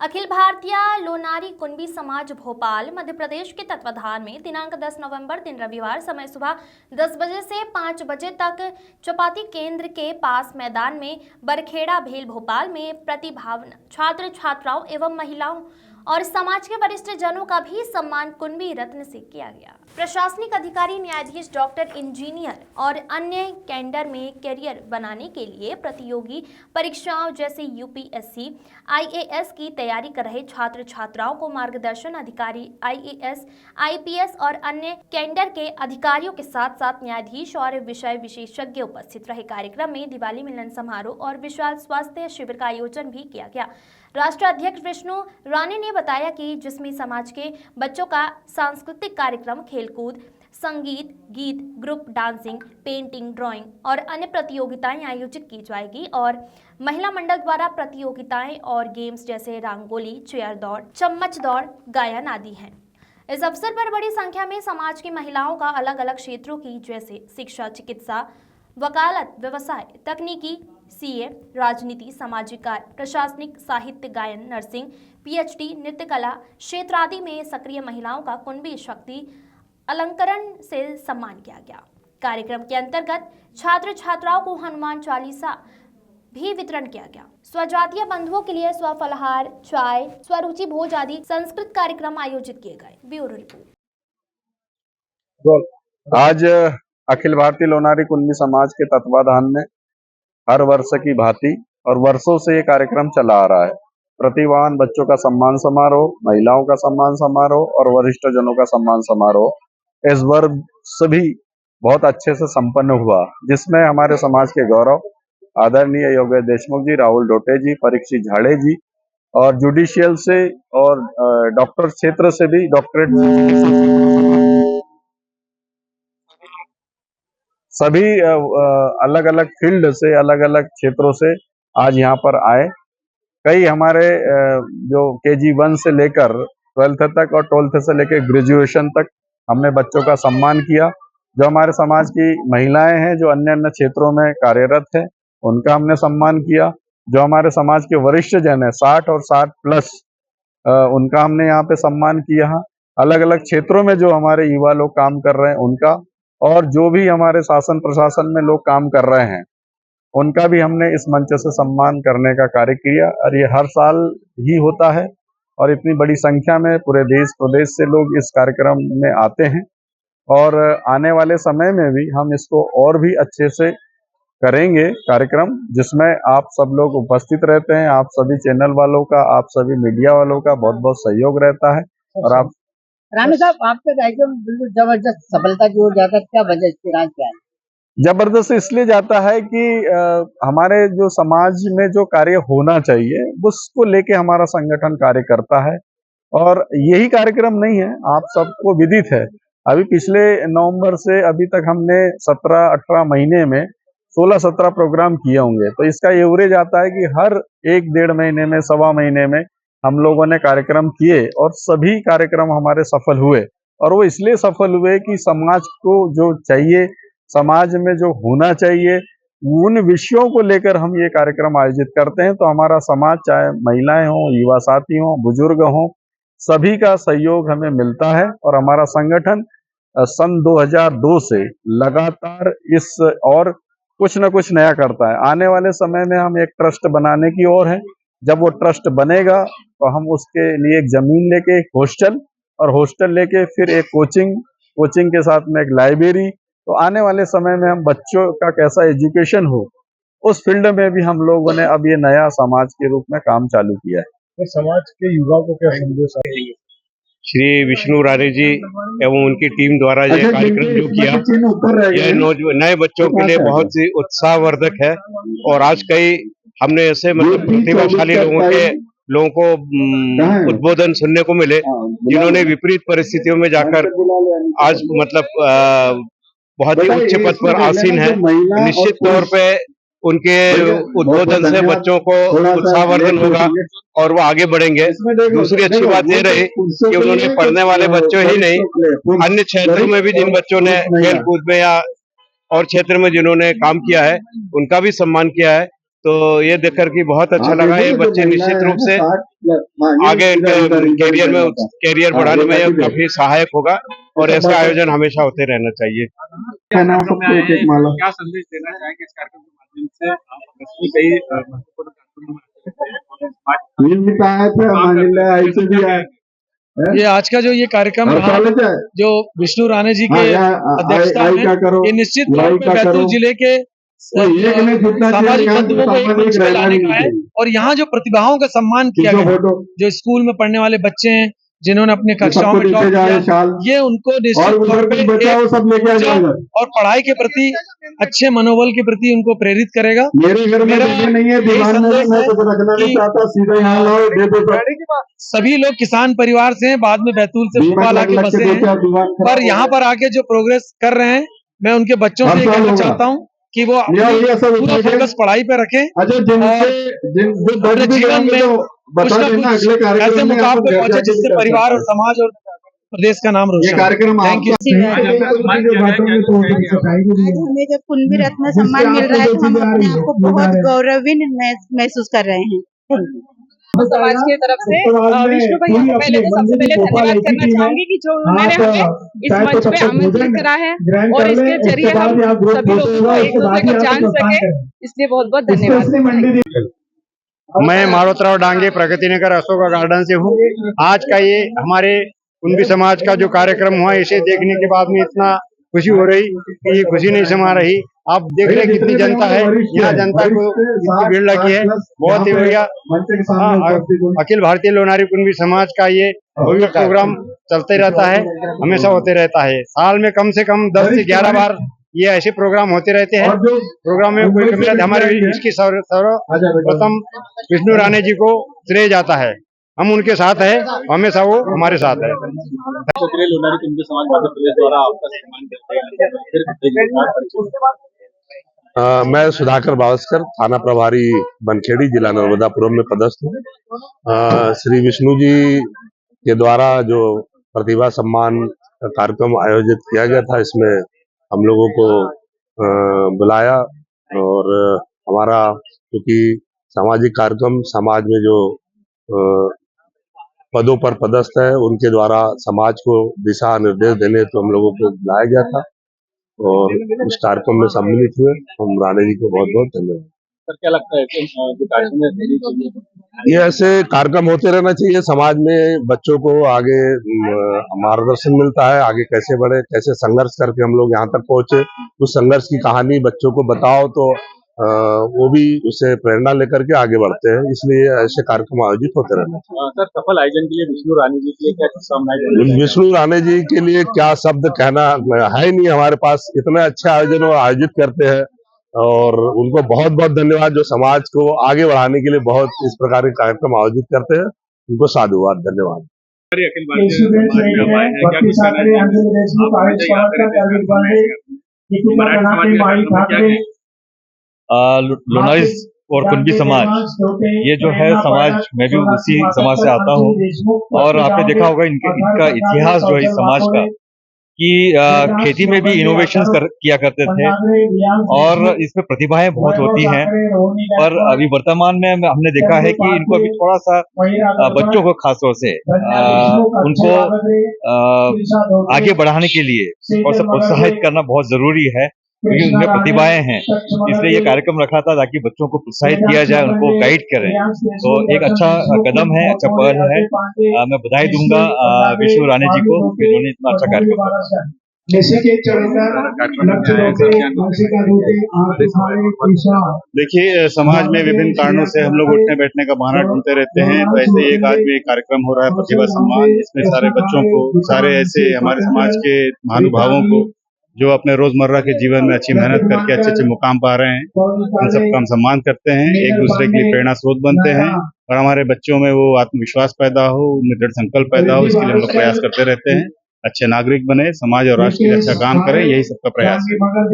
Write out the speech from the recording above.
अखिल भारतीय लोनारी कुंभी समाज भोपाल मध्य प्रदेश के तत्वाधान में दिनांक 10 नवंबर दिन रविवार समय सुबह 10 बजे से 5 बजे तक चौपाती केंद्र के पास मैदान में बरखेड़ा भेल भोपाल में प्रतिभावान छात्र छात्राओं एवं महिलाओं और समाज के वरिष्ठ जनों का भी सम्मान कुंभी रत्न से किया गया। प्रशासनिक अधिकारी, न्यायाधीश, डॉक्टर, इंजीनियर और अन्य कैडर में करियर बनाने के लिए प्रतियोगी परीक्षाओं जैसे यूपीएससी, आईएएस की तैयारी कर रहे छात्र छात्राओं को मार्गदर्शन अधिकारी आईएएस, आईपीएस और अन्य कैडर के अधिकारियों के साथ साथ न्यायाधीश और विषय विशेषज्ञ उपस्थित रहे। कार्यक्रम में दिवाली मिलन समारोह और विशाल स्वास्थ्य शिविर का आयोजन भी किया गया। राष्ट्रीय अध्यक्ष विष्णु राणे ने बताया कि जिसमें समाज के बच्चों का सांस्कृतिक कार्यक्रम, खेलकूद, संगीत, गीत, ग्रुप डांसिंग, पेंटिंग, ड्राइंग और अन्य प्रतियोगिताएं आयोजित की जाएगी और महिला मंडल द्वारा प्रतियोगिताएं और गेम्स जैसे रंगोली, चेयर दौड़, चम्मच दौड़, गायन आदि हैं। इस अवसर पर बड़ी संख्या में समाज की महिलाओं का अलग अलग क्षेत्रों की जैसे शिक्षा, चिकित्सा, वकालत, व्यवसाय, तकनीकी, सीए, राजनीति, सामाजिक कार्य, प्रशासनिक, साहित्य, गायन, नर्सिंग, पीएचडी, नृत्य कला क्षेत्र आदि में सक्रिय महिलाओं का कुंभी शक्ति अलंकरण से सम्मान किया गया। कार्यक्रम के अंतर्गत छात्र छात्राओं को हनुमान चालीसा भी वितरण किया गया। स्वजातीय बंधुओं के लिए स्वफलहार, चाय, स्वरुचि भोज आदि संस्कृत कार्यक्रम आयोजित किए गए। Bureau report. आज अखिल भारतीय लोनारी कुंभी समाज के तत्वाधान में हर वर्ष की भांति और वर्षों से ये कार्यक्रम चला आ रहा है। प्रतिभावान बच्चों का सम्मान समारोह, महिलाओं का सम्मान समारोह और वरिष्ठ जनों का सम्मान समारोह इस वर्ष भी बहुत अच्छे से संपन्न हुआ, जिसमें हमारे समाज के गौरव आदरणीय योगेश देशमुख जी, राहुल डोटे जी, परीक्षित झाड़े जी और जुडिशियल से और डॉक्टर क्षेत्र से भी डॉक्टरेट सभी अलग अलग फील्ड से, अलग अलग क्षेत्रों से आज यहाँ पर आए। कई हमारे जो KG1 से लेकर 12th तक और 12th से लेकर ग्रेजुएशन तक हमने बच्चों का सम्मान किया। जो हमारे समाज की महिलाएं हैं जो अन्य अन्य क्षेत्रों में कार्यरत है, उनका हमने सम्मान किया। जो हमारे समाज के वरिष्ठ जन है 60 और 60 प्लस, उनका हमने यहाँ पे सम्मान किया। अलग अलग क्षेत्रों में जो हमारे युवा लोग काम कर रहे हैं उनका, और जो भी हमारे शासन प्रशासन में लोग काम कर रहे हैं उनका भी हमने इस मंच से सम्मान करने का कार्य किया। और ये हर साल ही होता है और इतनी बड़ी संख्या में पूरे देश प्रदेश से लोग इस कार्यक्रम में आते हैं और आने वाले समय में भी हम इसको और भी अच्छे से करेंगे कार्यक्रम, जिसमें आप सब लोग उपस्थित रहते हैं। आप सभी चैनल वालों का, आप सभी मीडिया वालों का बहुत बहुत सहयोग रहता है। और आप राणे साहब, आपका कार्यक्रम बिल्कुल जबरदस्त सफलता की ओर जाता है, क्या वजह, इसके राज क्या है? जबरदस्त इसलिए जाता है कि हमारे जो समाज में जो कार्य होना चाहिए उसको लेके हमारा संगठन कार्य करता है। और यही कार्यक्रम नहीं है, आप सबको विदित है, अभी पिछले नवंबर से अभी तक हमने 17-18 महीने में 16-17 प्रोग्राम किए होंगे। तो इसका एवरेज आता है कि हर 1-1.5 महीने में, सवा महीने में हम लोगों ने कार्यक्रम किए और सभी कार्यक्रम हमारे सफल हुए। और वो इसलिए सफल हुए कि समाज को जो चाहिए, समाज में जो होना चाहिए, उन विषयों को लेकर हम ये कार्यक्रम आयोजित करते हैं। तो हमारा समाज, चाहे महिलाएं हों, युवा साथी हों, बुजुर्ग हों, सभी का सहयोग हमें मिलता है। और हमारा संगठन सन 2002 से लगातार इस और कुछ न कुछ नया करता है। आने वाले समय में हम एक ट्रस्ट बनाने की ओर है। जब वो ट्रस्ट बनेगा तो हम उसके लिए एक जमीन लेके, एक हॉस्टल, और हॉस्टल लेके फिर एक कोचिंग के साथ में एक लाइब्रेरी। तो आने वाले समय में हम बच्चों का कैसा एजुकेशन हो, उस फील्ड में भी हम लोगों ने अब ये नया समाज के रूप में काम चालू किया है। तो समाज के युवा को क्या संदेश है? श्री विष्णु राणे जी एवं उनकी टीम द्वारा यह कार्यक्रम जो किया, यह नए बच्चों के लिए बहुत ही उत्साहवर्धक है। और आज कई हमने ऐसे मतलब प्रतिभाशाली लोगों को उद्बोधन सुनने को मिले, जिन्होंने विपरीत परिस्थितियों में जाकर आज मतलब बहुत ही उच्च पद पर आसीन है। निश्चित तौर पे उनके उद्बोधन से बच्चों को उत्साहवर्धन होगा और वो आगे बढ़ेंगे। दूसरी अच्छी बात ये रही कि उन्होंने पढ़ने वाले बच्चों ही नहीं, अन्य क्षेत्रों में भी जिन बच्चों ने खेल कूद में या और क्षेत्र में जिन्होंने काम किया है, उनका भी सम्मान किया है। तो ये देखकर कि बहुत अच्छा लगा। ये बच्चे निश्चित रूप से आगे कैरियर बढ़ाने में काफी सहायक होगा और ऐसा आयोजन हमेशा होते रहना चाहिए। क्या संदेश देना चाहेंगे इस कार्यक्रम के माध्यम से? आप कई महत्वपूर्ण ये आज का जो ये कार्यक्रम रहा, जो विष्णु राणे जी के अध्यक्षता में, ये निश्चित तौर पे बैतूल जिले के सामाजिक तत्वों को एक मंच पे लाने का है। और यहाँ जो प्रतिभाओं का सम्मान किया गया, जो स्कूल में पढ़ने वाले बच्चे हैं जिन्होंने अपने कक्षाओं में टॉप किया, ये उनको निश्चित तौर पे और पढ़ाई के प्रति अच्छे मनोबल के प्रति उनको प्रेरित करेगा। मेरा यही संदेश है कि सभी लोग किसान परिवार से हैं, बाद में बैतूल से भोपाल आके बसे हैं, पर यहाँ पर आके जो प्रोग्रेस कर रहे हैं, मैं उनके बच्चों से कहना चाहता हूँ कि वो पूरा फोकस पढ़ाई पे रखें और अपने जीवन में कुछ न कुछ ऐसे मुकाम पे पहुंचे जिससे परिवार और समाज और प्रदेश का नाम रोशन। Thank you. आज हमें जब कुंभी रत्न सम्मान मिल रहा है तो हम अपने आप को बहुत गौरवान्वित महसूस कर रहे हैं। समाज की तरफ से विष्णु भैया को पहले तो सबसे पहले धन्यवाद करना चाहूंगी कि जो उन्होंने हमें इस मंच पे आमंत्रित करा है और इसके जरिए हम सभी लोगों को एक दूसरे को जान सके, इसलिए बहुत बहुत धन्यवाद। मैं मारोतराव डांगे, प्रगति नगर अशोका गार्डन से हूँ। आज का ये हमारे कुंभी समाज का जो कार्यक्रम हुआ, इसे देखने के बाद में इतना खुशी हो रही कि ये खुशी नहीं समा रही। आप देख रहे हैं कितनी जनता है, यहाँ जनता को कितनी भीड़ लगी है, बहुत ही बढ़िया। अखिल भारतीय लोनारी कुंभी समाज का ये भव्य प्रोग्राम चलते रहता है, हमेशा होते रहता है। साल में कम से कम 10 से 11 बार ये ऐसे प्रोग्राम होते रहते हैं। प्रोग्राम में कोई कमी नहीं। हमारे इसकी सर्वप्रथम विष्णु राणे जी को श्रेय जाता है, हम उनके साथ है, हमेशा वो हमारे साथ है। लोनारी कुंभी समाज मध्य प्रदेश द्वारा आपका सम्मान करते हैं। मैं सुधाकर बावस्कर, थाना प्रभारी बनखेड़ी, जिला नर्मदापुरम में पदस्थ हूँ। श्री विष्णु जी के द्वारा जो प्रतिभा सम्मान कार्यक्रम आयोजित किया गया था, इसमें हम लोगों को बुलाया और हमारा क्योंकि सामाजिक कार्यक्रम समाज में जो पदों पर पदस्थ है उनके द्वारा समाज को दिशा निर्देश देने तो हम लोगों को बुलाया गया था और इस कार्यक्रम में सम्मिलित हुए। हम राणे जी को बहुत बहुत धन्यवाद। सर, क्या लगता है कि ये ऐसे कार्यक्रम होते रहना चाहिए, समाज में बच्चों को आगे मार्गदर्शन मिलता है, आगे कैसे बढ़े, कैसे संघर्ष करके हम लोग यहाँ तक पहुंचे, उस संघर्ष की कहानी बच्चों को बताओ तो वो भी उससे प्रेरणा लेकर के आगे बढ़ते हैं, इसलिए ऐसे कार्यक्रम आयोजित होते रहना चाहिए। सर, सफल आयोजन के लिए विष्णु राणे जी के लिए क्या शुभकामनाएं? विष्णु राणे जी के लिए क्या शब्द कहना है नहीं हमारे पास, इतने अच्छे आयोजन आयोजित करते हैं और उनको बहुत बहुत धन्यवाद जो समाज को आगे बढ़ाने के लिए बहुत इस प्रकार के कार्यक्रम आयोजित करते हैं, उनको साधुवाद, धन्यवाद। अखिल भारतीय लोनारी और कुंभी समाज, ये जो है समाज, मैं भी उसी समाज से आता हूँ और आपने देखा होगा इनका इतिहास जो है समाज का कि खेती में भी इनोवेशंस किया करते थे और इसमें प्रतिभाएं बहुत होती हैं, पर अभी वर्तमान में हमने देखा है कि इनको अभी थोड़ा सा बच्चों को खासतौर से उनको आगे बढ़ाने के लिए और प्रोत्साहित करना बहुत जरूरी है क्योंकि उनमें प्रतिभाएं हैं। इसलिए ये कार्यक्रम रखा था ताकि बच्चों को प्रोत्साहित किया जाए, उनको गाइड करें। तो एक अच्छा कदम है, अच्छा पहल है। मैं बधाई दूंगा विष्णु राणे जी को कि उन्होंने इतना अच्छा कार्यक्रम किया। देखिए, समाज में विभिन्न कारणों से हम लोग उठने बैठने का बहाना ढूंढते रहते हैं, तो ऐसे एक आज में कार्यक्रम हो रहा है प्रतिभा सम्मान। इसमें सारे बच्चों को, सारे ऐसे हमारे समाज के महानुभावों को जो अपने रोजमर्रा के जीवन में अच्छी मेहनत करके अच्छे अच्छे मुकाम पा रहे हैं, उन सबका हम सम्मान करते हैं, एक दूसरे के लिए प्रेरणा स्रोत बनते हैं और हमारे बच्चों में वो आत्मविश्वास पैदा हो, उनमें दृढ़ संकल्प पैदा हो, इसके लिए हम लोग प्रयास करते रहते हैं। अच्छे नागरिक बने, समाज और राष्ट्र के लिए अच्छा काम करें, यही सबका प्रयास है।